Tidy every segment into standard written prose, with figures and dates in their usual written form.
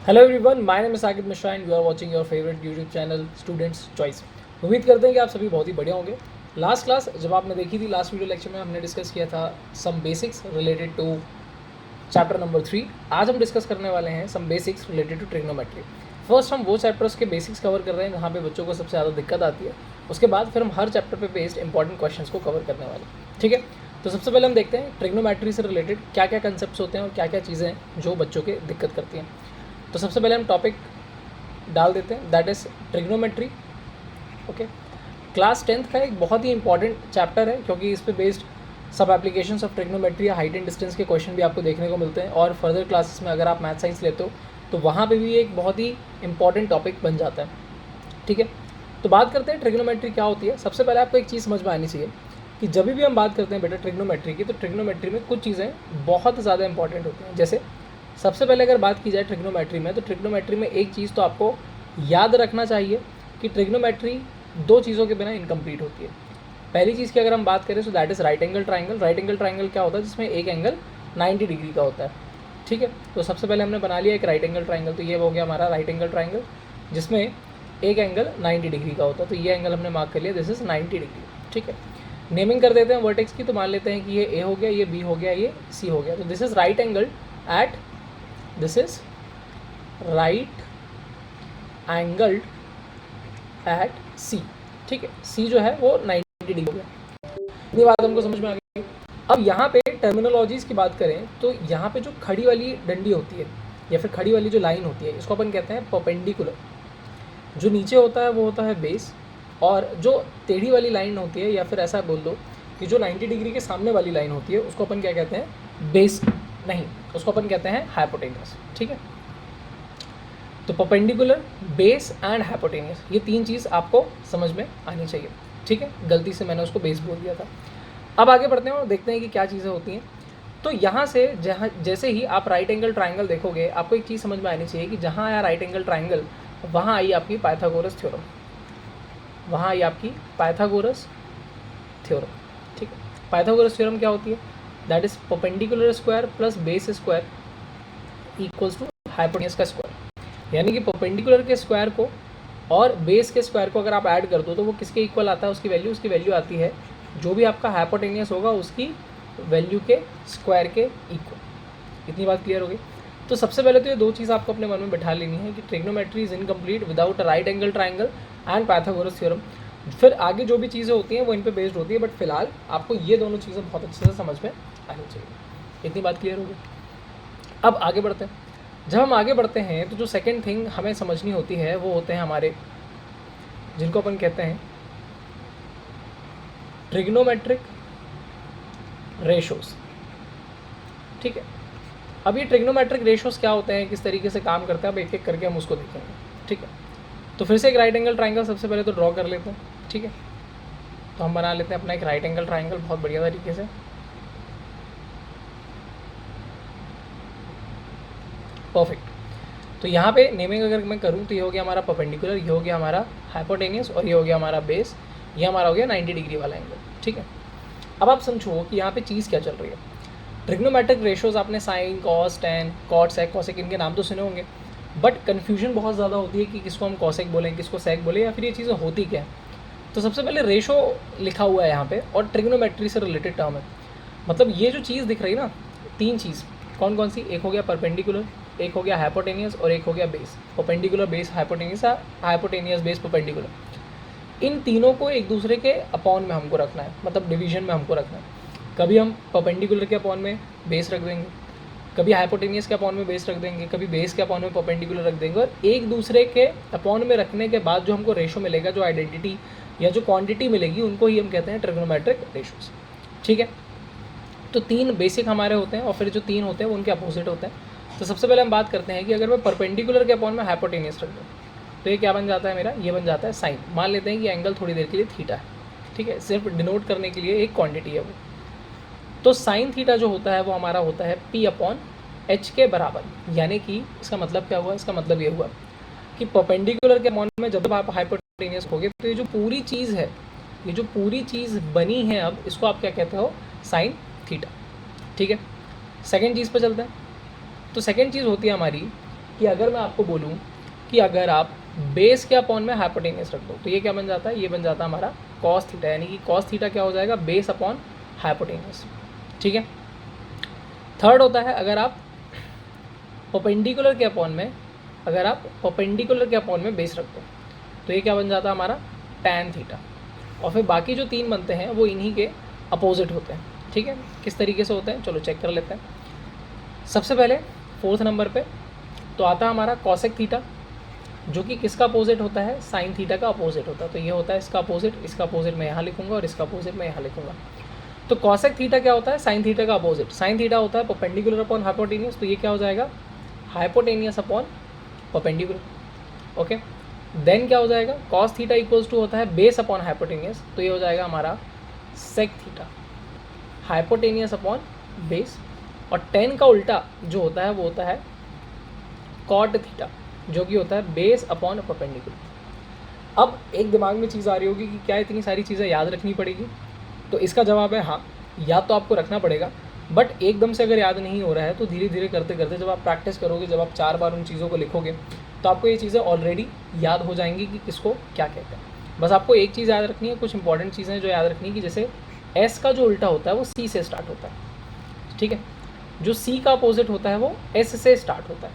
Hello everyone, my name is Saqib Mishra and you are watching your favourite YouTube channel students choice. उम्मीद करते हैं कि आप सभी बहुत ही बढ़िया होंगे। लास्ट क्लास जब आपने देखी थी, लास्ट वीडियो लेक्चर में हमने डिस्कस किया था some basics related to chapter number 3। आज हम डिस्कस करने वाले हैं some basics related to trigonometry. First हम वो चैप्टर्स के बेसिक्स कवर कर रहे हैं जहाँ पे बच्चों को सबसे ज़्यादा दिक्कत आती है। उसके बाद फिर हम हर चैप्टर पे बेस्ड इंपॉर्टेंट क्वेश्चंस को कवर करने वाले हैं, ठीक है। तो सबसे पहले हम देखते हैं ट्रिग्नोमेट्री से रिलेटेड क्या क्या कंसेप्ट्स होते हैं और क्या क्या चीज़ें हैं जो बच्चों के दिक्कत करती हैं। तो सबसे पहले हम टॉपिक डाल देते हैं, that is trigonometry. Okay, class 10th का एक बहुत ही इंपॉर्टेंट चैप्टर है क्योंकि इस पे बेस्ड सब एप्लीकेशंस ऑफ ट्रिग्नोमेट्री या हाइट एंड डिस्टेंस के क्वेश्चन भी आपको देखने को मिलते हैं। और फर्दर क्लासेस में अगर आप मैथ साइंस लेते हो तो वहाँ पे भी एक बहुत ही इंपॉर्टेंट टॉपिक बन जाता है, ठीक है। तो बात करते हैं ट्रिग्नोमेट्री क्या होती है। सबसे पहले आपको एक चीज़ समझ में आनी चाहिए कि जब भी हम बात करते हैं बेटा ट्रिग्नोमेट्री की, तो ट्रिग्नोमेट्री में कुछ चीज़ें बहुत ज़्यादा इंपॉर्टेंट होती हैं। जैसे सबसे पहले अगर बात की जाए ट्रिग्नोमेट्री में, तो ट्रिग्नोमेट्री में एक चीज़ तो आपको याद रखना चाहिए कि ट्रिग्नोमेट्री दो चीज़ों के बिना इनकम्प्लीट होती है। पहली चीज़ की अगर हम बात करें तो that is right angle triangle. Right angle triangle क्या होता है? जिसमें एक एंगल 90 डिग्री का होता है, ठीक है। तो सबसे पहले हमने बना लिया एक राइट एंगल ट्राइंगल, तो ये हो गया हमारा राइट एंगल ट्राइंगल जिसमें एक एंगल 90 डिग्री का होता है। तो ये एंगल हमने मार्क कर लिया, दिस इज़ 90 डिग्री, ठीक है। नेमिंग कर देते हैं वर्टेक्स की, तो मान लेते हैं कि ये ए हो गया, ये बी हो गया, ये सी हो गया। तो this is right angle at this is right angled at C, ठीक है। सी जो है वो 90 डिग्री हो गया। इतनी बात हमको समझ में आ गई। अब यहाँ पे टर्मिनोलॉजीज़ की बात करें तो यहाँ पे जो खड़ी वाली डंडी होती है या फिर खड़ी वाली जो लाइन होती है, इसको अपन कहते हैं परपेंडिकुलर। जो नीचे होता है वो होता है बेस, और जो टेढ़ी वाली लाइन होती है या फिर ऐसा बोल दो कि जो 90 डिग्री के सामने वाली लाइन होती है उसको अपन क्या कहते हैं? बेस नहीं, उसको अपन कहते हैं हाइपोटेनस, ठीक है। तो परपेंडिकुलर, बेस एंड हाइपोटेनियस, ये तीन चीज़ आपको समझ में आनी चाहिए, ठीक है। गलती से मैंने उसको बेस बोल दिया था। अब आगे बढ़ते हैं और देखते हैं कि क्या चीज़ें होती हैं। तो यहाँ से जहाँ जैसे ही आप राइट एंगल ट्राइंगल देखोगे, आपको एक चीज़ समझ में आनी चाहिए कि जहाँ आया राइट एंगल ट्राइंगल, वहाँ आई आपकी पाइथागोरस थ्योरम, वहाँ आई आपकी पाइथागोरस थ्योरम, ठीक है। पाइथागोरस थ्योरम क्या होती है? That is perpendicular square plus base square equals to hypotenuse का स्क्वायर। यानी कि परपेंडिकुलर के स्क्वायर को और बेस के स्क्वायर को अगर आप ऐड कर दो तो वो किसके इक्वल आता है? उसकी वैल्यू आती है जो भी आपका हाइपोटेनियस होगा उसकी वैल्यू के स्क्वायर के इक्वल। इतनी बात क्लियर हो गई। तो सबसे पहले तो ये दो चीज़ आपको अपने मन में बैठा लेनी है कि trigonometry is incomplete without a right angle triangle and Pythagoras theorem. फिर आगे जो भी चीज़ें होती हैं वो इन पे बेस्ड होती है, बट फिलहाल आपको ये दोनों चीज़ें बहुत अच्छे से समझ में आनी चाहिए। इतनी बात क्लियर होगी। अब आगे बढ़ते हैं। जब हम आगे बढ़ते हैं तो जो सेकेंड थिंग हमें समझनी होती है वो होते हैं हमारे, जिनको अपन कहते हैं ट्रिग्नोमेट्रिक रेशोस, ठीक है। अब ये ट्रिग्नोमेट्रिक रेशोस क्या होते हैं, किस तरीके से काम करते हैं, अब एक एक करके हम उसको देखेंगे, ठीक है। तो फिर से एक राइट एंगल ट्राइंगल सबसे पहले तो ड्रॉ कर लेते हैं, ठीक है। तो हम बना लेते हैं अपना एक राइट एंगल ट्राइंगल बहुत बढ़िया तरीके से, परफेक्ट। तो यहाँ पे नेमिंग अगर मैं करूँ तो ये हो गया हमारा परपेंडिकुलर, ये हो गया हमारा हाइपोटेनियस और ये हो गया हमारा बेस, ये हमारा हो गया 90 डिग्री वाला एंगल, ठीक है। अब आप समझो कि यहाँ पे चीज़ क्या चल रही है। ट्रिग्नोमेट्रिक रेशोज आपने साइन, कॉस, टैन, कॉट, सेक, कॉसेक इनके नाम तो सुने होंगे, बट कन्फ्यूजन बहुत ज़्यादा होती है कि किसको हम कॉसेक बोलें, किसको सेक बोलें, या फिर ये चीज़ें होती क्या है। तो सबसे पहले रेशो लिखा हुआ है यहाँ पे और ट्रिग्नोमेट्री से रिलेटेड टर्म है। मतलब ये जो चीज़ दिख रही है ना, तीन चीज़ कौन कौन सी? एक हो गया परपेंडिकुलर, एक हो गया हाइपोटेनियस और एक हो गया base. Perpendicular base hypotenuse, hypotenuse base perpendicular. इन तीनों को एक दूसरे के अपॉन में हमको रखना है, मतलब डिवीजन में हमको रखना है। कभी हम परपेंडिकुलर के अपॉन में बेस रख देंगे, कभी हाइपोटेनियस के अपॉन में बेस रख देंगे, कभी बेस के अपॉन में परपेंडिकुलर रख देंगे, और एक दूसरे के अपॉन में रखने के बाद जो हमको रेशो मिलेगा, जो आइडेंटिटी या जो क्वांटिटी मिलेगी, उनको ही हम कहते हैं ट्रिग्नोमेट्रिक रेशोस, ठीक है। तो तीन बेसिक हमारे होते हैं और फिर जो तीन होते हैं वो उनके अपोजिट होते हैं। तो सबसे पहले हम बात करते हैं कि अगर मैं परपेंडिकुलर के अपॉन में हाइपोटेनियस रख दूँ तो ये क्या बन जाता है मेरा? ये बन जाता है साइन। मान लेते हैं कि एंगल थोड़ी देर के लिए थीटा है, ठीक है, सिर्फ डिनोट करने के लिए एक क्वांटिटी है वो। तो साइन थीटा जो होता है वो हमारा होता है P अपॉन एच के बराबर। यानी कि इसका मतलब क्या हुआ? इसका मतलब ये हुआ कि परपेंडिकुलर के अपॉन में जब आप हाइपोटेनियस होगे तो ये जो पूरी चीज़ है, ये जो पूरी चीज़ बनी है, अब इसको आप क्या कहते हो? साइन थीटा, ठीक है। सेकेंड चीज़ पर चलते हैं। तो सेकेंड चीज़ होती है हमारी कि अगर मैं आपको बोलूँ कि अगर आप बेस के अपॉन में हाइपोटेनियस रख दो तो ये क्या बन जाता है, ये बन जाता है हमारा कॉस थीटा, यानी कि कॉस थीटा क्या हो जाएगा, बेस अपॉन हाइपोटेनियस। ठीक है। थर्ड होता है अगर आप परपेंडिकुलर के अपॉन में, अगर आप परपेंडिकुलर के अपॉन में बेस रख दो तो ये क्या बन जाता है हमारा टैन थीटा। और फिर बाकी जो तीन बनते हैं वो इन्हीं के अपोजिट होते हैं। ठीक है, किस तरीके से होते हैं चलो चेक कर लेते हैं। सबसे पहले फोर्थ नंबर पे तो आता है हमारा कॉसेक थीटा, जो कि किसका अपोजिट होता है, साइन थीटा का अपोजिट होता है। तो ये होता है इसका अपोजिट मैं यहाँ लिखूंगा और इसका अपोजिट मैं यहाँ लिखूंगा। तो कॉसेक थीटा क्या होता है, साइन थीटा का अपोजिट। साइन थीटा होता है परपेंडिकुलर अपॉन हाइपोटेनियस, तो ये क्या हो जाएगा, hypotenuse upon perpendicular. Okay, then क्या हो जाएगा, कॉस थीटा इक्वल्स टू होता है बेस अपॉन हाइपोटेनियस, तो ये हो जाएगा हमारा sec theta, hypotenuse upon base. और टेन का उल्टा जो होता है वो होता है कॉट थीटा, जो कि होता है बेस अपॉन परपेंडिकुलर। अब एक दिमाग में चीज़ आ रही होगी कि क्या इतनी सारी चीज़ें याद रखनी पड़ेगी, तो इसका जवाब है हाँ, याद तो आपको रखना पड़ेगा, बट एकदम से अगर याद नहीं हो रहा है तो धीरे धीरे करते करते जब आप प्रैक्टिस करोगे, जब आप 4 बार उन चीज़ों को लिखोगे तो आपको ये चीज़ें ऑलरेडी याद हो जाएंगी कि किसको क्या कहते हैं। बस आपको एक चीज़ याद रखनी है, कुछ इंपॉर्टेंट चीज़ें जो याद रखनी है कि जैसे एस का जो उल्टा होता है वो सी से स्टार्ट होता है। ठीक है, जो सी का अपोजिट होता है वो एस से स्टार्ट होता है,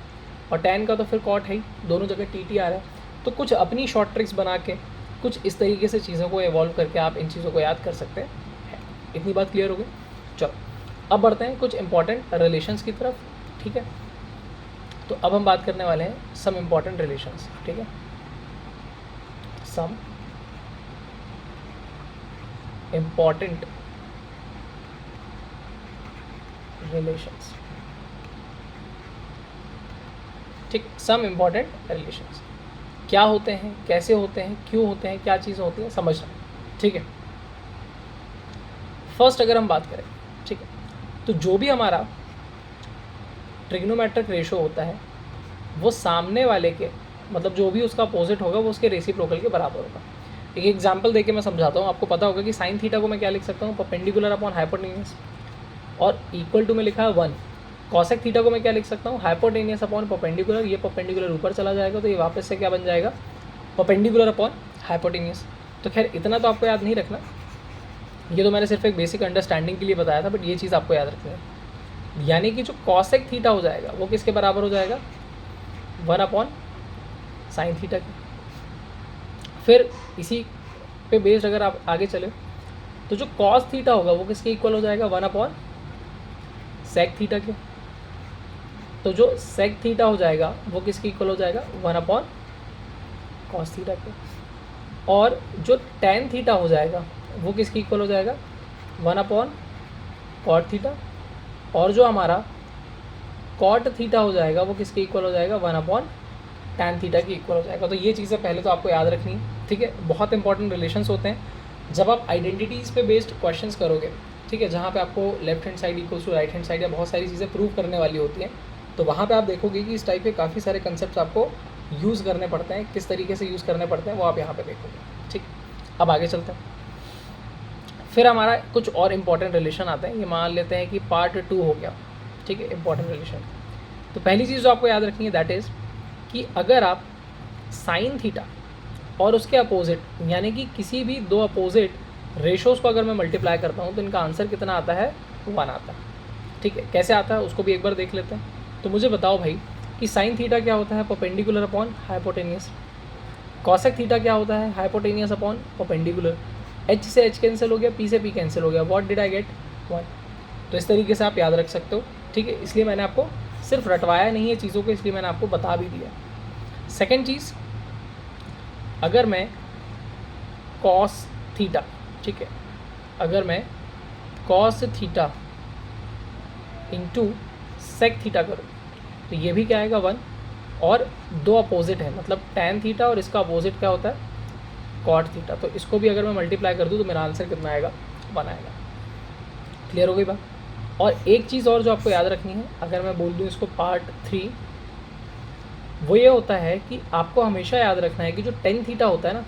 और टेन का तो फिर कॉट है ही, दोनों जगह टी टी आ रहा है। तो कुछ अपनी शॉर्ट ट्रिक्स बना के कुछ इस तरीके से चीज़ों को एवॉल्व करके आप इन चीज़ों को याद कर सकते हैं। इतनी बात क्लियर हो गई। चलो अब बढ़ते हैं कुछ इंपॉर्टेंट रिलेशंस की तरफ। ठीक है, तो अब हम बात करने वाले हैं सम इंपॉर्टेंट रिलेशंस। ठीक है, सम इंपॉर्टेंट रिलेशंस। ठीक, सम इंपॉर्टेंट रिलेशंस क्या होते हैं, कैसे होते हैं, क्यों होते हैं, क्या चीज़ होती है, समझना। ठीक है, फर्स्ट अगर हम बात करें, ठीक है, तो जो भी हमारा ट्रिग्नोमेट्रिक रेशो होता है वो सामने वाले के, मतलब जो भी उसका अपोजिट होगा वो उसके रेसिप्रोकल के बराबर होगा। एक एग्जांपल देके मैं समझाता हूँ। आपको पता होगा कि साइन थीटा को मैं क्या लिख सकता हूँ, परपेंडिकुलर अपॉन हाइपोटेनियस, और इक्वल टू में लिखा है 1। कॉसेक थीटा को मैं क्या लिख सकता हूँ, हाइपोटेनियस अपॉन परपेंडिकुलर, ये परपेंडिकुलर ऊपर चला जाएगा तो ये वापस से क्या बन जाएगा, परपेंडिकुलर अपॉन हाइपोटेनियस। तो खैर इतना तो आपको याद नहीं रखना, ये तो मैंने सिर्फ एक बेसिक अंडरस्टैंडिंग के लिए बताया था, बट ये चीज़ आपको याद रखनी है। यानी कि जो कॉसेक थीटा हो जाएगा वो किसके बराबर हो जाएगा, 1 अपॉन साइन थीटा के। फिर इसी पे बेस्ड अगर आप आगे चले तो जो कॉस थीटा होगा वो किसके इक्वल हो जाएगा, 1 अपॉन सेक थीटा के। तो जो सेक थीटा हो जाएगा वो किसके इक्वल हो जाएगा, 1 अपॉन कॉस थीटा के। और जो टेन थीटा हो जाएगा वो किसके इक्वल हो जाएगा, 1 अपॉन कॉट थीटा। और जो हमारा कॉट थीटा हो जाएगा वो किसके इक्वल हो जाएगा, 1 अपॉन टैन थीटा की इक्वल हो जाएगा। तो ये चीज़ें पहले तो आपको याद रखनी है। ठीक है, बहुत इंपॉर्टेंट रिलेशंस होते हैं जब आप आइडेंटिटीज़ पे बेस्ड क्वेश्चंस करोगे। ठीक है, जहाँ पे आपको left hand side equals to right hand side या बहुत सारी चीज़ें प्रूव करने वाली होती हैं, तो वहाँ पे आप देखोगे कि इस टाइप के काफ़ी सारे कंसेप्ट आपको यूज़ करने पड़ते हैं। किस तरीके से यूज़ करने पड़ते हैं वो आप यहाँ पे देखोगे। ठीक, अब आगे चलते हैं। फिर हमारा कुछ और इम्पॉर्टेंट रिलेशन आते हैं। ये मान लेते हैं कि पार्ट 2 हो गया। ठीक है, इंपॉर्टेंट रिलेशन। तो पहली चीज़ जो आपको याद रखनी है दैट इज़ कि अगर आप साइन थीटा और उसके अपोजिट, यानी कि किसी भी दो अपोजिट रेशोज़ को अगर मैं मल्टीप्लाई करता हूँ तो इनका आंसर कितना आता है, 1 आता है। ठीक है, कैसे आता है उसको भी एक बार देख लेते हैं। तो मुझे बताओ भाई कि साइन थीटा क्या होता है, perpendicular upon hypotenuse. Cosec theta क्या होता है, हाइपोटेनियस अपॉन परपेंडिकुलर। एच से एच कैंसिल हो गया, पी से पी कैंसिल हो गया, व्हाट डिड आई गेट, 1। तो इस तरीके से आप याद रख सकते हो। ठीक है, इसलिए मैंने आपको सिर्फ रटवाया नहीं है चीज़ों को, इसलिए मैंने आपको बता भी दिया। सेकेंड चीज़, अगर मैं कॉस थीटा, ठीक है, अगर मैं cos theta into sec theta करूँ तो ये भी क्या आएगा, 1। और दो अपोजिट है, मतलब टैन थीटा और इसका अपोजिट क्या होता है, कॉट थीटा। तो इसको भी अगर मैं मल्टीप्लाई कर दूँ तो मेरा आंसर कितना आएगा, 1 आएगा। क्लियर हो गई बात। और एक चीज़ और जो आपको याद रखनी है, अगर मैं बोल दूँ इसको पार्ट 3, वो ये होता है कि आपको हमेशा याद रखना है कि जो टेन थीटा होता है ना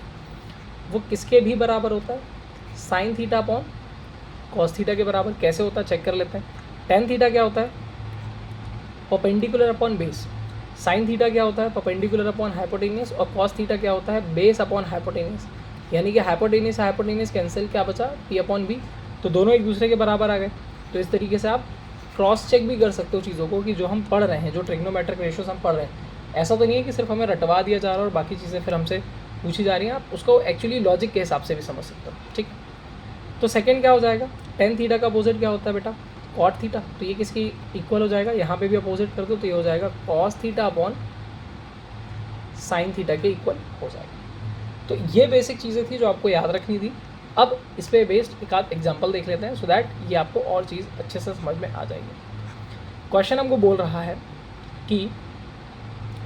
वो किसके भी बराबर होता है, sine theta upon cos theta के बराबर। कैसे होता है चेक कर लेते हैं। टेन थीटा क्या होता है, perpendicular upon base. Sine theta क्या होता है, परपेंडिकुलर अपॉन हाइपोटेनियस, और कॉस थीटा क्या होता है, बेस अपॉन हाइपोटेनियस। यानी कि हाइपोटेनियस हाइपोटेनियस कैंसिल, क्या बचा, पी अपॉन बी, तो दोनों एक दूसरे के बराबर आ गए। तो इस तरीके से आप क्रॉस चेक भी कर सकते हो चीज़ों को कि जो हम पढ़ रहे हैं, जो ट्रिग्नोमेट्रिक रेशियोज हम पढ़ रहे हैं, ऐसा तो नहीं है कि सिर्फ हमें रटवा दिया जा रहा है और बाकी चीज़ें फिर हमसे पूछी जा रही हैं, आप उसको एक्चुअली लॉजिक के हिसाब से भी समझ सकते हो। ठीक, तो सेकंड क्या हो जाएगा, टेन थीटा का अपोजिट क्या होता है बेटा, कॉट थीटा, तो ये किसकी इक्वल हो जाएगा, यहाँ पे भी अपोजिट कर दो तो ये हो जाएगा cos theta upon sine theta के इक्वल हो जाएगा। तो ये बेसिक चीज़ें थी जो आपको याद रखनी थी। अब इस पर बेस्ड एक आध एग्जाम्पल देख लेते हैं सो दैट ये आपको और चीज़ अच्छे से समझ में आ जाएगी। क्वेश्चन हमको बोल रहा है कि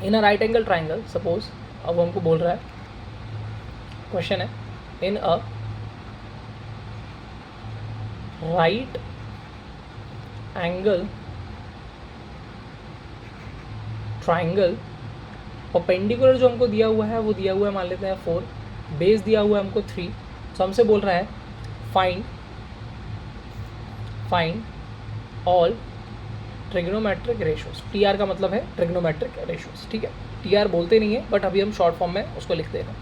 in a right angle triangle, suppose अब हमको बोल रहा है, क्वेश्चन है in a right angle triangle, perpendicular जो हमको दिया हुआ है वो दिया हुआ है, मान लेते हैं 4, बेस दिया हुआ है हमको 3, तो हमसे बोल रहा है find all trigonometric ratios. TR का मतलब है ट्रिग्नोमेट्रिक रेशियोज, ठीक है, टीआर बोलते नहीं है बट अभी हम शॉर्ट फॉर्म में उसको लिख दे रहे हैं।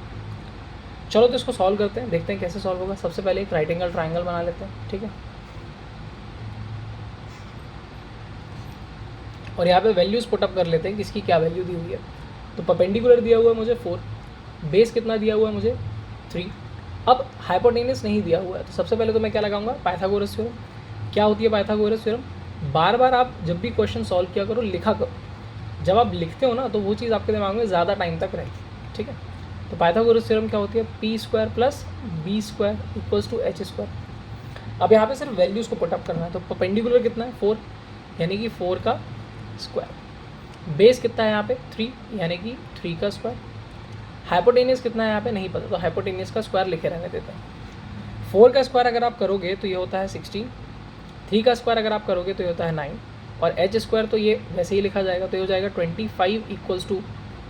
चलो तो इसको सॉल्व करते हैं, देखते हैं कैसे सॉल्व होगा। सबसे पहले एक राइट एंगल ट्राइंगल बना लेते हैं, ठीक है, और यहाँ पे वैल्यूज़ पुटअप कर लेते हैं किसकी क्या वैल्यू दी हुई है। तो परपेंडिकुलर दिया हुआ है मुझे 4, बेस कितना दिया हुआ है मुझे 3, अब हाइपोटेनस नहीं दिया हुआ है, तो सबसे पहले तो मैं क्या लगाऊंगा, पाइथागोरस थ्योरम। क्या होती है पाइथागोरस थ्योरम, बार बार आप जब भी क्वेश्चन सॉल्व किया करो लिखा करो, जब आप लिखते हो ना तो वो चीज़ आपके दिमाग में ज़्यादा टाइम तक रहेगी, ठीक है। तो पाइथागोरस थ्योरम क्या होती है, P square plus B square equals to H square. अब यहाँ पे सिर्फ वैल्यूज़ को पुटअप करना है, तो परपेंडिकुलर कितना है 4, यानी कि 4 का स्क्वायर, बेस कितना है यहाँ पे 3, यानी कि 3 का स्क्वायर, हाइपोटेनियस कितना है यहाँ पे नहीं पता, तो हाइपोटेनियस का स्क्वायर लिखे रहने देते हैं। 4 का स्क्वायर अगर आप करोगे तो ये होता है 16, 3 का स्क्वायर अगर आप करोगे तो ये होता है 9, और एच स्क्वायर तो ये वैसे ही लिखा जाएगा, तो ये हो जाएगा 25 इक्वल्स टू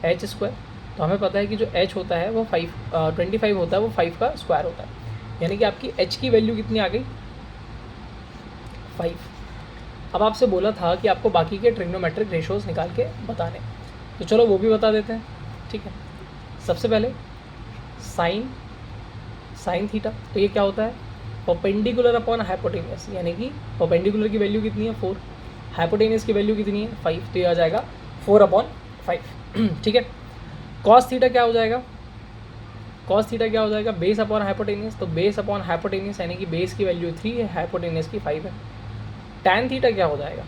एच स्क्वायर। तो हमें पता है कि जो एच होता है वो 25 होता है, वो 5 का स्क्वायर होता है, यानी कि आपकी एच की वैल्यू कितनी आ गई 5। अब आपसे बोला था कि आपको बाकी के ट्रिग्नोमेट्रिक रेशियोज निकाल के बताने, तो चलो वो भी बता देते हैं, ठीक है। सबसे पहले साइन थीटा, तो ये क्या होता है, परपेंडिकुलर अपॉन हाइपोटेनियस, यानी कि परपेंडिकुलर की वैल्यू कितनी है 4, हाइपोटेनियस की वैल्यू कितनी है 5, तो ये आ जाएगा 4/5 ठीक है। कॉस थीटा क्या हो जाएगा, कॉस थीटा क्या हो जाएगा, बेस अपॉन हाइपोटेनियस, तो बेस अपॉन हाइपोटेनियस यानी कि बेस की वैल्यू 3 है, हाइपोटेनियस की 5 है। टैन थीटा क्या हो जाएगा,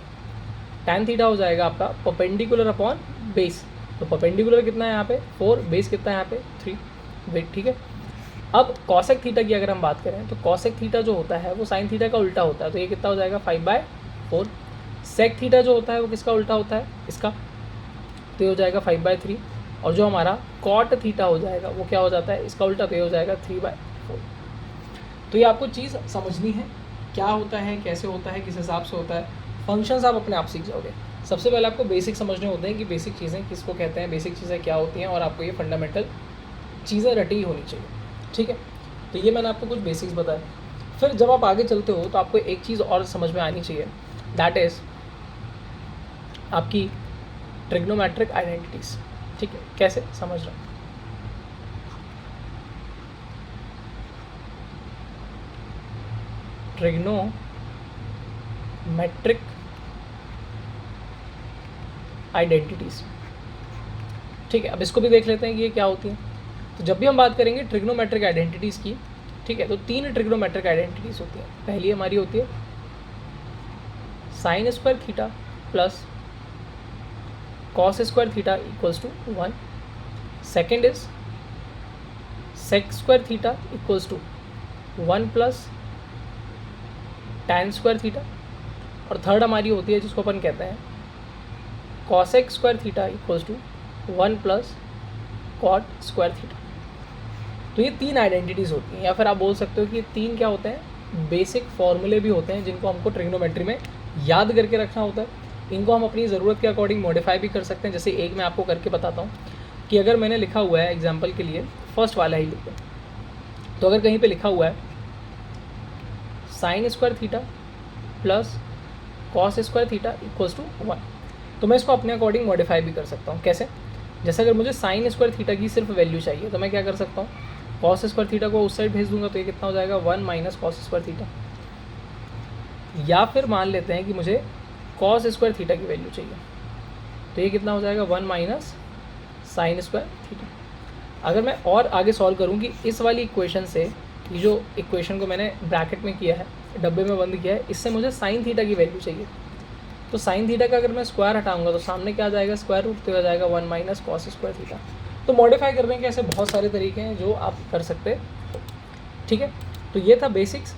टैन थीटा हो जाएगा आपका परपेंडिकुलर अपॉन बेस, तो परपेंडिकुलर कितना है यहाँ पे 4, बेस कितना है यहाँ पे 3, वेट, ठीक है। अब कॉसेक थीटा की अगर हम बात करें तो कॉसेक थीटा जो होता है वो साइन थीटा का उल्टा होता है, तो ये कितना हो जाएगा 5/4। सेक थीटा जो होता है वो किसका उल्टा होता है, इसका, तो ये हो जाएगा 5/3, और जो हमारा कॉट थीटा हो जाएगा वो क्या हो जाता है, इसका उल्टा, तो ये हो जाएगा 3/4। तो ये आपको चीज़ समझनी है, क्या होता है, कैसे होता है, किस हिसाब से होता है, फंक्शंस आप अपने आप सीख जाओगे। सबसे पहले आपको बेसिक समझने होते हैं कि बेसिक चीज़ें किसको कहते हैं, बेसिक चीज़ें क्या होती हैं, और आपको ये फंडामेंटल चीज़ें रटी ही होनी चाहिए, ठीक है। तो ये मैंने आपको कुछ बेसिक्स बताए। फिर जब आप आगे चलते हो तो आपको एक चीज़ और समझ में आनी चाहिए, दैट इज़ आपकी ट्रिग्नोमेट्रिक आइडेंटिटीज़, ठीक है। कैसे समझ रहे हो, ट्रिग्नोमेट्रिक आइडेंटिटीज़, ठीक है। अब इसको भी देख लेते हैं कि ये क्या होती है। तो जब भी हम बात करेंगे ट्रिग्नोमेट्रिक आइडेंटिटीज़ की, ठीक है, तो 3 ट्रिग्नोमेट्रिक आइडेंटिटीज़ होती हैं। पहली हमारी होती है sine square theta plus cos square theta equals to 1, second is sec square theta equals to 1 plus tan square theta, और थर्ड हमारी होती है जिसको अपन कहते हैं cosec square theta equals to 1 plus cot square theta. तो ये 3 आइडेंटिटीज़ होती हैं, या फिर आप बोल सकते हो कि ये 3 क्या होते हैं, बेसिक फॉर्मूले भी होते हैं जिनको हमको ट्रिग्नोमेट्री में याद करके रखना होता है। इनको हम अपनी ज़रूरत के अकॉर्डिंग मॉडिफाई भी कर सकते हैं। जैसे एक मैं आपको करके बताता हूँ कि अगर मैंने लिखा हुआ है एग्जाम्पल के लिए फर्स्ट वाला ही लिखो, तो अगर कहीं पे लिखा हुआ है sine square theta plus cos square theta equals to 1, तो मैं इसको अपने अकॉर्डिंग मॉडिफाई भी कर सकता हूँ। कैसे? जैसे अगर मुझे साइन स्क्वायर थीटा की सिर्फ वैल्यू चाहिए तो मैं क्या कर सकता हूँ, कॉस स्क्वायर थीटा को उस साइड भेज दूंगा तो ये कितना हो जाएगा 1 माइनस कॉस स्क्वायर थीटा। या फिर मान लेते हैं कि मुझे कॉस स्क्वायर थीटा की वैल्यू चाहिए तो ये कितना हो जाएगा 1 माइनस साइन स्क्वायर थीटा। अगर मैं और आगे सॉल्व करूँ कि इस वाली इक्वेशन से, ये जो इक्वेशन को मैंने ब्रैकेट में किया है, डब्बे में बंद किया है, इससे मुझे साइन थीटा की वैल्यू चाहिए। तो साइन थीटा का अगर मैं स्क्वायर हटाऊंगा तो सामने क्या आ जाएगा, स्क्वायर रूट तो आ जाएगा 1 माइनस कॉस स्क्वायर थीटा। तो मॉडिफाई करने के ऐसे बहुत सारे तरीके हैं जो आप कर सकते हो। ठीक है, तो ये था बेसिक्स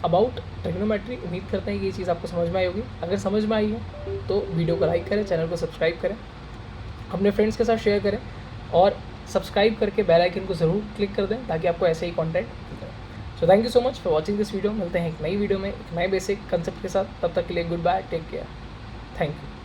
अबाउट ट्रिग्नोमेट्री। उम्मीद करते हैं कि ये चीज़ आपको समझ में आई होगी। अगर समझ में आई है तो वीडियो को लाइक करें, चैनल को सब्सक्राइब करें, अपने फ्रेंड्स के साथ शेयर करें और सब्सक्राइब करके बेल आइकन को ज़रूर क्लिक कर दें ताकि आपको ऐसे ही कंटेंट मिलता रहे। So thank you so much for watching this video. मिलते हैं एक नई वीडियो में एक नए बेसिक कंसेप्ट के साथ। तब तक के लिए goodbye, take care, thank you.